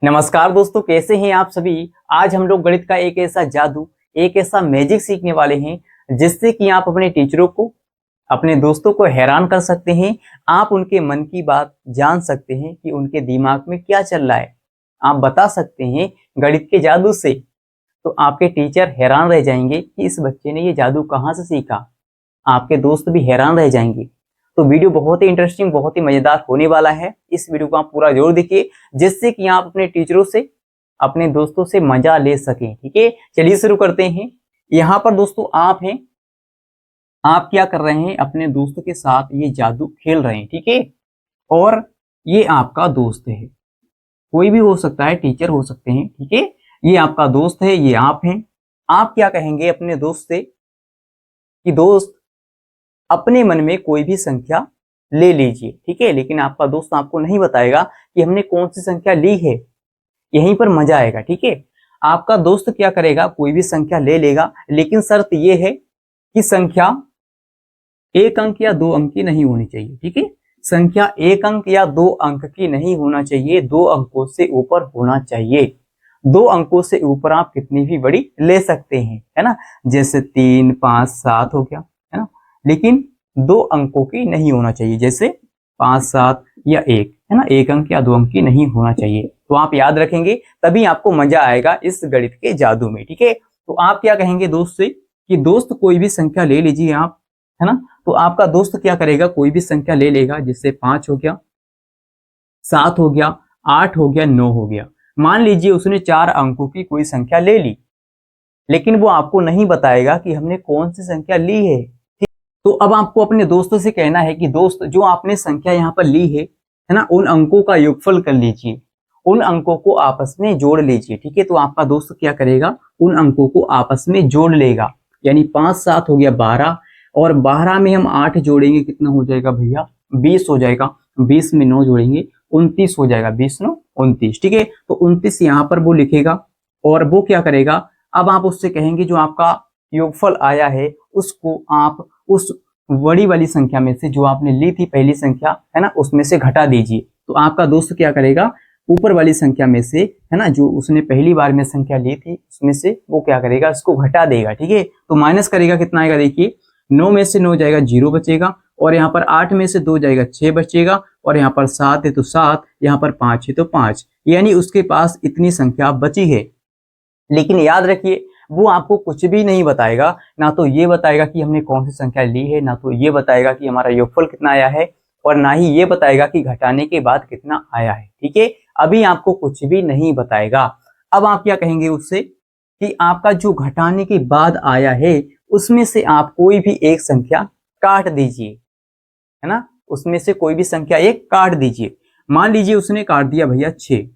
नमस्कार दोस्तों, कैसे हैं आप सभी। आज हम लोग गणित का एक ऐसा जादू, एक ऐसा मैजिक सीखने वाले हैं जिससे कि आप अपने टीचरों को, अपने दोस्तों को हैरान कर सकते हैं। आप उनके मन की बात जान सकते हैं कि उनके दिमाग में क्या चल रहा है। आप बता सकते हैं गणित के जादू से। तो आपके टीचर हैरान रह जाएंगे कि इस बच्चे ने ये जादू कहाँ से सीखा। आपके दोस्त भी हैरान रह जाएंगे। तो वीडियो बहुत ही इंटरेस्टिंग, बहुत ही मजेदार होने वाला है। इस वीडियो को आप पूरा जरूर देखिए जिससे कि आप अपने टीचरों से, अपने दोस्तों से मजा ले सकें। ठीक है, चलिए शुरू करते हैं। यहाँ पर दोस्तों आप हैं, आप क्या कर रहे हैं, अपने दोस्त के साथ ये जादू खेल रहे हैं। ठीक है, और ये आपका दोस्त है, कोई भी हो सकता है, टीचर हो सकते हैं। ठीक है, ये आपका दोस्त है, ये आप हैं। आप क्या कहेंगे अपने दोस्त से कि दोस्त अपने मन में कोई भी संख्या ले लीजिए। ठीक है, लेकिन आपका दोस्त आपको नहीं बताएगा कि हमने कौन सी संख्या ली है। यहीं पर मजा आएगा। ठीक है, आपका दोस्त क्या करेगा, कोई भी संख्या ले लेगा, लेकिन शर्त यह है कि संख्या एक अंक या दो अंक की नहीं होनी चाहिए। ठीक है, संख्या एक अंक या दो अंक की नहीं होना चाहिए, दो अंकों से ऊपर होना चाहिए। दो अंकों से ऊपर आप कितनी भी बड़ी ले सकते हैं, है ना, जैसे 3, 5, 7 हो गया, है ना, लेकिन दो अंकों की नहीं होना चाहिए, जैसे 5, 7 या 1, है ना, एक अंक या दो अंक की नहीं होना चाहिए। तो आप याद रखेंगे, तभी आपको मजा आएगा इस गणित के जादू में। ठीक है, तो आप क्या कहेंगे दोस्त से कि दोस्त कोई भी संख्या ले लीजिए आप, है ना। तो आपका दोस्त क्या करेगा, कोई भी संख्या ले लेगा, जैसे 5 हो गया, 7 हो गया, 8 हो गया, 9 हो गया। मान लीजिए उसने 4 अंकों की कोई संख्या ले ली, लेकिन वो आपको नहीं बताएगा कि हमने कौन सी संख्या ली है। तो अब आपको अपने दोस्तों से कहना है कि दोस्त, जो आपने संख्या यहाँ पर ली है ना, उन अंकों का योगफल कर लीजिए, उन अंकों को आपस में जोड़ लीजिए। ठीक है, तो आपका दोस्त क्या करेगा, उन अंकों को आपस में जोड़ लेगा। यानी 5, 7 हो गया 12, और 12 में हम 8 जोड़ेंगे, कितना हो जाएगा भैया, 20 हो जाएगा। 20 में 9 जोड़ेंगे, 29 हो जाएगा। 20 9 29। ठीक है, तो 29 यहाँ पर वो लिखेगा, और वो क्या करेगा, अब आप उससे कहेंगे जो आपका योगफल आया है उसको आप उस बड़ी वाली संख्या में से, जो आपने ली थी पहली संख्या, है ना, उसमें से घटा दीजिए। तो आपका दोस्त क्या करेगा, ऊपर वाली संख्या में से, है ना, जो उसने पहली बार में संख्या ली थी उसमें से वो क्या करेगा, इसको घटा देगा। ठीक है, तो माइनस करेगा, कितना आएगा देखिए, 9 में से 9 जाएगा, 0 बचेगा, और यहाँ पर 8 में से 2 जाएगा, 6 बचेगा, और यहाँ पर 7 है तो 7, यहाँ पर 5 है तो 5, यानी उसके पास इतनी संख्या बची है। लेकिन याद रखिए, वो आपको कुछ भी नहीं बताएगा, ना तो ये बताएगा कि हमने कौन सी संख्या ली है, ना तो ये बताएगा कि हमारा योगफल कितना आया है, और ना ही ये बताएगा कि घटाने के बाद कितना आया है। ठीक है, अभी आपको कुछ भी नहीं बताएगा। अब आप क्या कहेंगे उससे कि आपका जो घटाने के बाद आया है उसमें से आप कोई भी एक संख्या काट दीजिए, है ना, उसमें से कोई भी संख्या एक काट दीजिए। मान लीजिए उसने काट दिया भैया 6,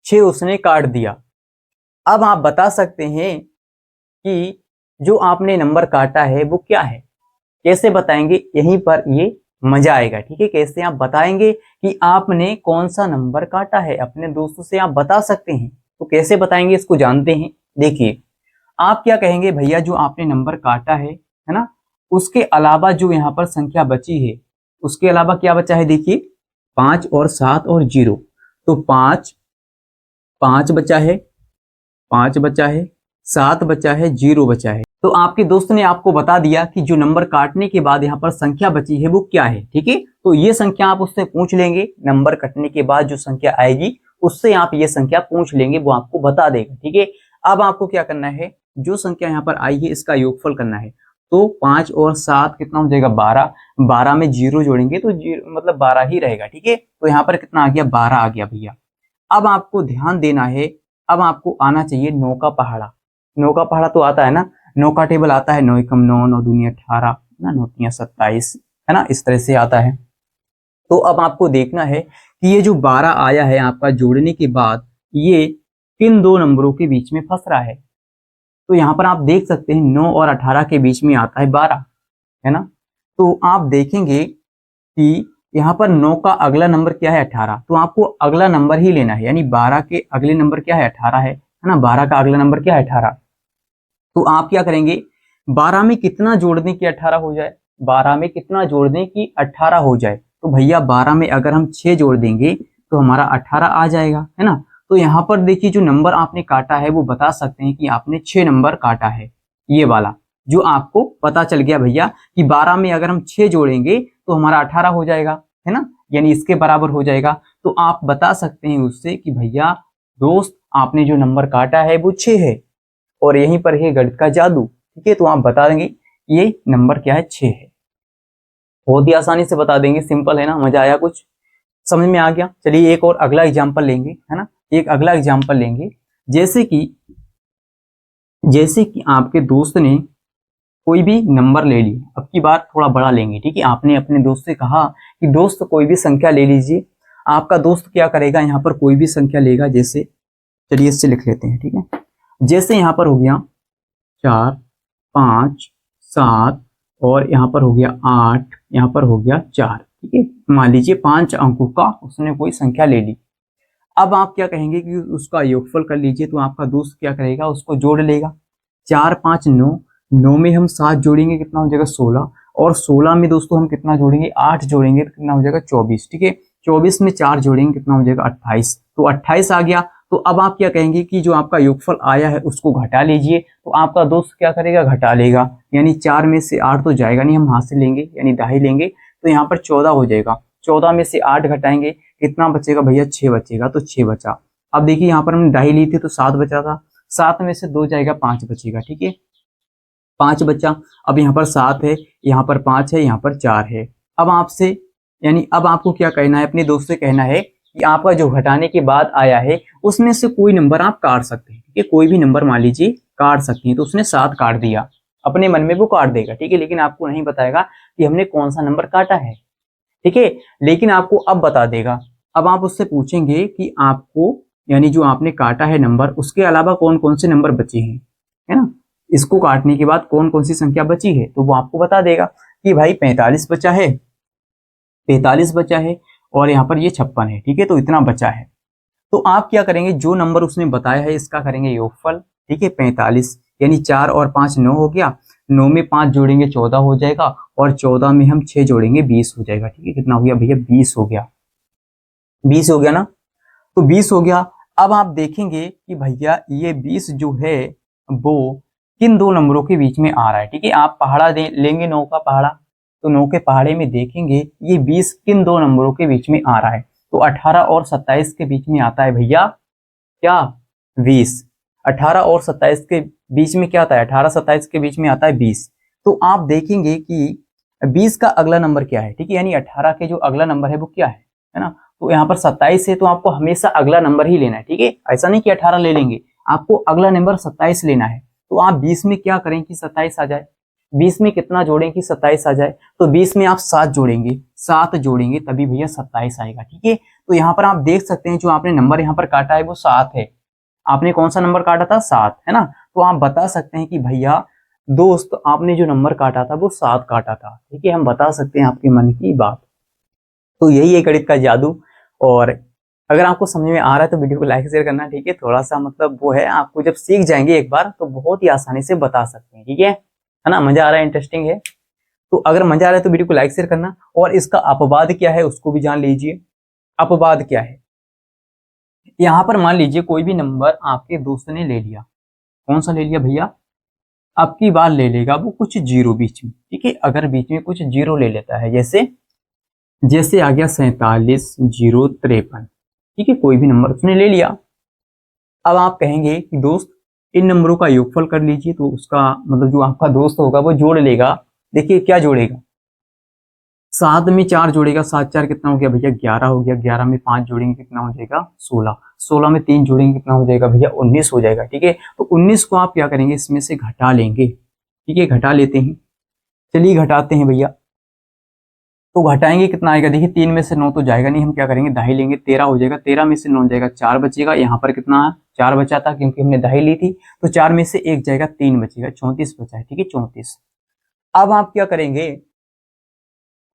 6 उसने काट दिया। अब आप बता सकते हैं कि जो आपने नंबर काटा है वो क्या है। कैसे बताएंगे, यहीं पर ये मजा आएगा। ठीक है, कैसे आप बताएंगे कि आपने कौन सा नंबर काटा है, अपने दोस्तों से आप बता सकते हैं। तो कैसे बताएंगे इसको जानते हैं। देखिए, आप क्या कहेंगे, भैया जो आपने नंबर काटा है ना, उसके अलावा जो यहाँ पर संख्या बची है, उसके अलावा क्या बचा है, देखिए 5 और 7 और 0। तो 5 5 बचा है, 5 बचा है, 7 बचा है, 0 बचा है। तो आपके दोस्त ने आपको बता दिया कि जो नंबर काटने के बाद यहाँ पर संख्या बची है वो क्या है। ठीक है, तो ये संख्या आप उससे पूछ लेंगे, नंबर कटने के बाद जो संख्या आएगी उससे आप ये संख्या पूछ लेंगे, वो आपको बता देगा। ठीक है, अब आपको क्या करना है, जो संख्या यहाँ पर आई है इसका योगफल करना है। तो 5 और 7 कितना हो जाएगा, 12। 12 में 0 जोड़ेंगे तो 0 मतलब 12 ही रहेगा। ठीक है, तो यहाँ पर कितना आ गया, 12 आ गया भैया। अब आपको ध्यान देना है, अब आपको आना चाहिए 9 का पहाड़ा। 9 का पहाड़ा तो आता है ना, 9 का टेबल आता है, 9 एकम 9, 9 दूनी 18, ना 9 तिया 27, है ना, इस तरह से आता है। तो अब आपको देखना है कि ये जो 12 आया है आपका जोड़ने के बाद, ये किन दो नंबरों के बीच में फंस रहा है। तो यहाँ पर आप देख सकते हैं 9 और 18 के बीच में आता है 12, है ना। तो आप देखेंगे कि यहाँ पर 9 का अगला नंबर क्या है, 18। तो आपको अगला नंबर ही लेना है, यानी 12 के अगले नंबर क्या है, 18 है ना। 12 का अगला नंबर क्या है, 18। तो आप क्या करेंगे, 12 में कितना जोड़ने की 18 हो जाए, 12 में कितना जोड़ने की 18 हो जाए। तो भैया 12 में अगर हम 6 जोड़ देंगे तो हमारा 18 आ जाएगा, है ना। तो यहाँ पर देखिए जो नंबर आपने काटा है वो बता सकते हैं कि आपने 6 नंबर काटा है, ये वाला जो आपको पता चल गया भैया कि 12 में अगर हम 6 जोड़ेंगे तो हमारा 18 हो जाएगा, है ना, यानी इसके बराबर हो जाएगा। तो आप बता सकते हैं उससे कि भैया दोस्त आपने जो नंबर काटा है वो 6 है, और यहीं पर है गणित का जादू। ठीक है, तो आप बता देंगे ये नंबर क्या है, 6 है। बहुत ही आसानी से बता देंगे, सिंपल है ना। मजा आया, कुछ समझ में आ गया। चलिए एक और अगला एग्जाम्पल लेंगे, है ना। एक अगला एग्जाम्पल लेंगे, जैसे कि आपके दोस्त ने कोई भी नंबर ले लिया। अब की बार थोड़ा बड़ा लेंगे, ठीक है। आपने अपने दोस्त से कहा कि दोस्त कोई भी संख्या ले लीजिए। आपका दोस्त क्या करेगा, यहाँ पर कोई भी संख्या लेगा। जैसे चलिए इससे लिख लेते हैं, ठीक है। जैसे यहाँ पर हो गया 4, 5, 7, और यहाँ पर हो गया 8, यहाँ पर हो गया 4, ठीक है। मान लीजिए 5 अंकों का उसने कोई संख्या ले ली। अब आप क्या कहेंगे कि उसका योगफल कर लीजिए। तो आपका दोस्त क्या करेगा, उसको जोड़ लेगा। 4, 5, 9, 9 में हम 7 जोड़ेंगे, कितना हो जाएगा 16, और 16 में दोस्तों हम कितना जोड़ेंगे, 8 जोड़ेंगे तो कितना हो जाएगा 24, ठीक है। 24 में 4 जोड़ेंगे कितना हो जाएगा 28, तो 28 आ गया। तो अब आप क्या कहेंगे कि जो आपका योगफल आया है उसको घटा लीजिए। तो आपका दोस्त क्या करेगा, घटा लेगा। यानी 4 में से 8 तो जाएगा नहीं, हम हाथ से लेंगे यानी दाही लेंगे, तो यहाँ पर 14 हो जाएगा। 14 में से 8 घटाएंगे, कितना बचेगा भैया, 6 बचेगा, तो 6 बचा। अब देखिए यहाँ पर हमने दाही ली थी तो 7 बचा था, 7 में से 2 जाएगा, 5 बचेगा, ठीक है। 5 बचा। अब यहाँ पर 7 है, यहाँ पर 5 है, यहाँ पर 4 है। अब आपसे यानी अब आपको क्या कहना है, अपने दोस्त से कहना है कि आपका जो घटाने के बाद आया है उसमें से कोई नंबर आप काट सकते हैं, ठीक है। कोई भी नंबर मान लीजिए काट सकते हैं। तो उसने 7 काट दिया, अपने मन में वो काट देगा, ठीक है, लेकिन आपको नहीं बताएगा कि हमने कौन सा नंबर काटा है, ठीक है, लेकिन आपको अब बता देगा। अब आप उससे पूछेंगे कि आपको यानी जो आपने काटा है नंबर, उसके अलावा कौन कौन से नंबर बचे हैं, है ना। इसको काटने के बाद कौन कौन सी संख्या बची है, तो वो आपको बता देगा कि भाई 45 बचा है, 45 बचा है, और यहाँ पर ये 56 है, ठीक है, तो इतना बचा है। तो आप क्या करेंगे, जो नंबर उसने बताया है इसका करेंगे योगफल, ठीक है। 45 यानी 4 और 5 9 हो गया, 9 में 5 जोड़ेंगे 14 हो जाएगा, और 14 में हम 6 जोड़ेंगे 20 हो जाएगा, ठीक है। कितना हो गया भैया, 20 हो गया, 20 हो गया ना, तो 20 हो गया। अब आप देखेंगे कि भैया ये 20 जो है वो किन दो नंबरों के बीच में आ रहा है, ठीक है। आप पहाड़ा लेंगे 9 का पहाड़ा, तो 9 के पहाड़े में देखेंगे ये 20 किन दो नंबरों के बीच में आ रहा है, तो 18 और 27 के बीच में आता है भैया क्या, 20। 18 और 27 के बीच में क्या आता है, 18 27 के बीच में आता है 20। तो आप देखेंगे कि 20 का अगला नंबर क्या है, ठीक है, यानी 18 के जो अगला नंबर है वो क्या है ना। तो यहाँ पर 27 है, तो आपको हमेशा अगला नंबर ही लेना है, ठीक है। ऐसा नहीं कि 18 ले लेंगे, आपको अगला नंबर 27 लेना है। तो आप 20 में क्या करें कि 27 आ जाए, 20 में कितना जोड़ें कि 27 आ जाए, तो 20 में आप 7 जोड़ेंगे, 7 जोड़ेंगे तभी भैया 27 आएगा, ठीक है। तो यहाँ पर आप देख सकते हैं जो आपने नंबर यहाँ पर काटा है वो 7 है। आपने कौन सा नंबर काटा था, 7, है ना। तो आप बता सकते हैं कि भैया दोस्त आपने जो नंबर काटा था वो 7 काटा था, ठीक है। हम बता सकते हैं आपके मन की बात। तो यही है गणित का जादू। और अगर आपको समझ में आ रहा है तो वीडियो को लाइक शेयर करना, ठीक है। थोड़ा सा मतलब वो है, आपको जब सीख जाएंगे एक बार तो बहुत ही आसानी से बता सकते हैं, ठीक है ना। मजा आ रहा है, इंटरेस्टिंग है। तो अगर मजा आ रहा है तो वीडियो को लाइक शेयर करना, और इसका अपवाद क्या है उसको भी जान लीजिए। अपवाद क्या है, यहाँ पर मान लीजिए कोई भी नंबर आपके दोस्त ने ले लिया, कौन सा ले लिया भैया, अब की बार ले लेगा वो कुछ जीरो बीच में, ठीक है। अगर बीच में कुछ जीरो ले लेता है, जैसे जैसे आ गया 47,053, ठीक है, कोई भी नंबर उसने ले लिया। अब आप कहेंगे कि दोस्त इन नंबरों का योगफल कर लीजिए, तो उसका मतलब जो आपका दोस्त होगा वो जोड़ लेगा। देखिए क्या जोड़ेगा, 7 में 4 जोड़ेगा, 7 4 कितना हो गया भैया 11 हो गया, 11 में 5 जोड़ेंगे कितना हो जाएगा 16, 16 में 3 जोड़ेंगे कितना हो जाएगा भैया 19 हो जाएगा, ठीक है। तो 19 को आप क्या करेंगे, इसमें से घटा लेंगे, ठीक है, घटा लेते हैं। चलिए घटाते हैं भैया, तो घटाएंगे कितना आएगा, देखिए 3 में से 9 तो जाएगा नहीं, हम क्या करेंगे दाही लेंगे, 13 हो जाएगा, 13 में से 9 जाएगा 4 बचेगा, यहाँ पर कितना 4 बचा था क्योंकि हमने दाही ली थी, तो 4 में से 1 जाएगा 3 बचेगा, 34 बचा है, ठीक है 34। अब आप क्या करेंगे,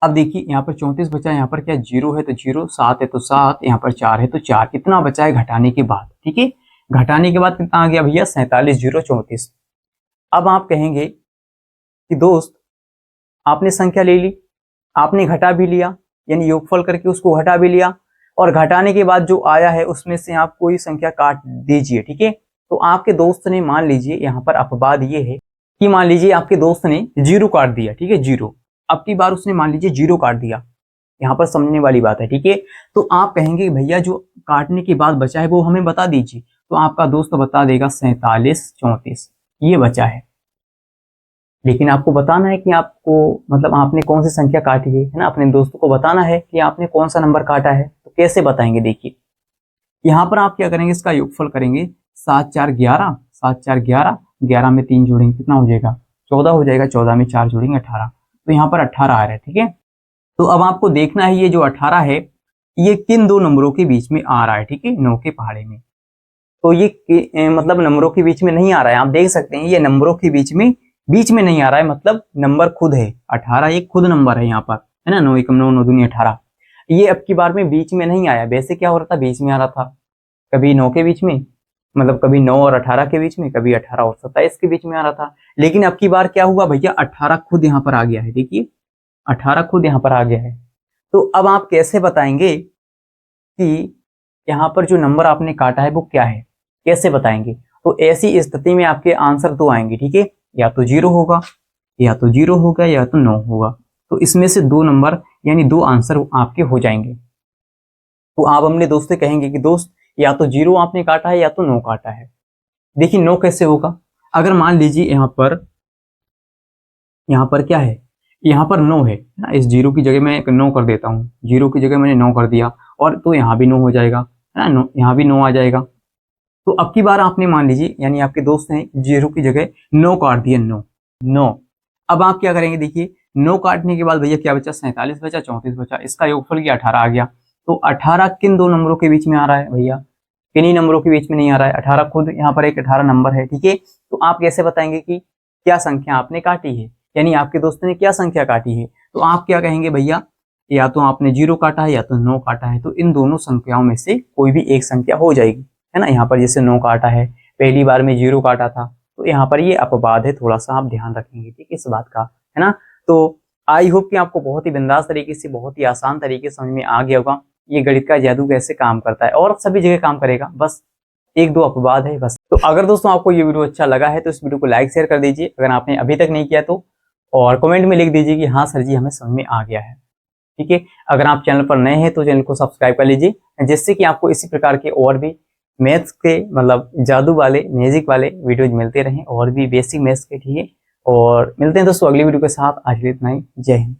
अब देखिए यहाँ पर 34 बचा है, यहाँ पर क्या जीरो है तो जीरो, 7 है तो 7, यहाँ पर 4 है तो 4, इतना बचा है घटाने के बाद, ठीक है। घटाने के बाद कितना आ गया भैया 47,034। अब आप कहेंगे कि दोस्त आपने संख्या ले ली, आपने घटा भी लिया, यानी योगफल करके उसको घटा भी लिया, और घटाने के बाद जो आया है उसमें से आप कोई संख्या काट दीजिए। ठीक है, तो आपके दोस्त ने मान लीजिए यहाँ पर अपवाद ये है कि मान लीजिए आपके दोस्त ने 0 काट दिया। ठीक है, 0 अब की बार उसने मान लीजिए 0 काट दिया, यहाँ पर समझने वाली बात है। ठीक है, तो आप कहेंगे भैया जो काटने के बाद बचा है वो हमें बता दीजिए, तो आपका दोस्त बता देगा 47 34 ये बचा है। लेकिन आपको बताना है कि आपको मतलब आपने कौन सी संख्या काटी है ना, अपने दोस्तों को बताना है कि आपने कौन सा नंबर काटा है। तो कैसे बताएंगे, देखिए यहाँ पर आप क्या करेंगे, इसका योगफल करेंगे 7 4 11, 7 4 11, 11 में 3 जोड़ेंगे कितना हो जाएगा 14 हो जाएगा, 14 में 4 जोड़ेंगे 18, तो यहाँ पर 18 आ रहा है। ठीक है, तो अब आपको देखना है ये जो 18 है ये किन दो नंबरों के बीच में आ रहा है। ठीक है, 9 के पहाड़े में, तो ये मतलब नंबरों के बीच में नहीं आ रहा है। आप देख सकते हैं ये नंबरों के बीच में नहीं आ रहा है, मतलब नंबर खुद है 18, एक खुद नंबर है यहाँ पर, है ना, 9 एकम 9 9 दूनी 18। ये अब की बार में बीच में नहीं आया, वैसे क्या हो रहा था बीच में आ रहा था, कभी 9 के बीच में, मतलब कभी 9 और 18 के बीच में, कभी 18 और 27 के बीच में आ रहा था। लेकिन अब की बार क्या हुआ भैया, 18 खुद यहाँ पर आ गया है। देखिए 18 खुद यहाँ पर आ गया है। तो अब आप कैसे बताएंगे कि यहाँ पर जो नंबर आपने काटा है वो क्या है, कैसे बताएंगे। तो ऐसी स्थिति में आपके आंसर दो आएंगे। ठीक है, या तो 0 होगा, या तो 0 होगा, या तो 9 होगा। तो इसमें से दो नंबर यानी दो आंसर आपके हो जाएंगे। तो आप अपने दोस्त से कहेंगे कि दोस्त या तो 0 आपने काटा है या तो 9 काटा है। देखिए 9 कैसे होगा, अगर मान लीजिए यहाँ पर क्या है, यहाँ पर 9 है ना, इस 0 की जगह मैं 9 कर देता हूँ, 0 की जगह मैंने 9 कर दिया, और तो यहाँ भी 9 हो जाएगा, है ना, यहाँ भी 9 आ जाएगा। तो अब की बार आपने मान लीजिए यानी आपके दोस्त ने 0 की जगह 9 काट दिया, 9। अब आप क्या करेंगे, देखिए 9 काटने के बाद भैया क्या बचा, 47 बचा, 34 बचा, इसका योगफल क्या 18 आ गया। तो 18 किन दो नंबरों के बीच में आ रहा है भैया, किन्हीं नंबरों के बीच में नहीं आ रहा है, 18 खुद यहाँ पर एक 18 नंबर है। ठीक है, तो आप कैसे बताएंगे कि क्या संख्या आपने काटी है, यानी आपके दोस्त ने क्या संख्या काटी है। तो आप क्या कहेंगे भैया, या तो आपने 0 काटा है या तो 9 काटा है, तो इन दोनों संख्याओं में से कोई भी एक संख्या हो जाएगी, है ना। यहाँ पर जैसे 9 काटा है, पहली बार में 0 काटा था, तो यहाँ पर ये अपवाद है, थोड़ा सा आप ध्यान रखेंगे, ठीक है, इस बात का, है ना। तो आई होप कि आपको बहुत ही बिंदास तरीके से, बहुत ही आसान तरीके से समझ में आ गया होगा ये गणित का जादू कैसे काम करता है, और सभी जगह काम करेगा, बस एक दो अपवाद है बस। तो अगर दोस्तों आपको ये वीडियो अच्छा लगा है तो इस वीडियो को लाइक शेयर कर दीजिए, अगर आपने अभी तक नहीं किया तो, और कमेंट में लिख दीजिए कि हाँ सर जी हमें समझ में आ गया है। ठीक है, अगर आप चैनल पर नए हैं तो चैनल को सब्सक्राइब कर लीजिए, जिससे कि आपको इसी प्रकार के और भी मैथ्स के मतलब जादू वाले मैजिक वाले वीडियोज मिलते रहें, और भी बेसिक मैथ्स के। ठीक है, और मिलते हैं दोस्तों अगली वीडियो के साथ। आज के लिए इतना ही, जय हिंद।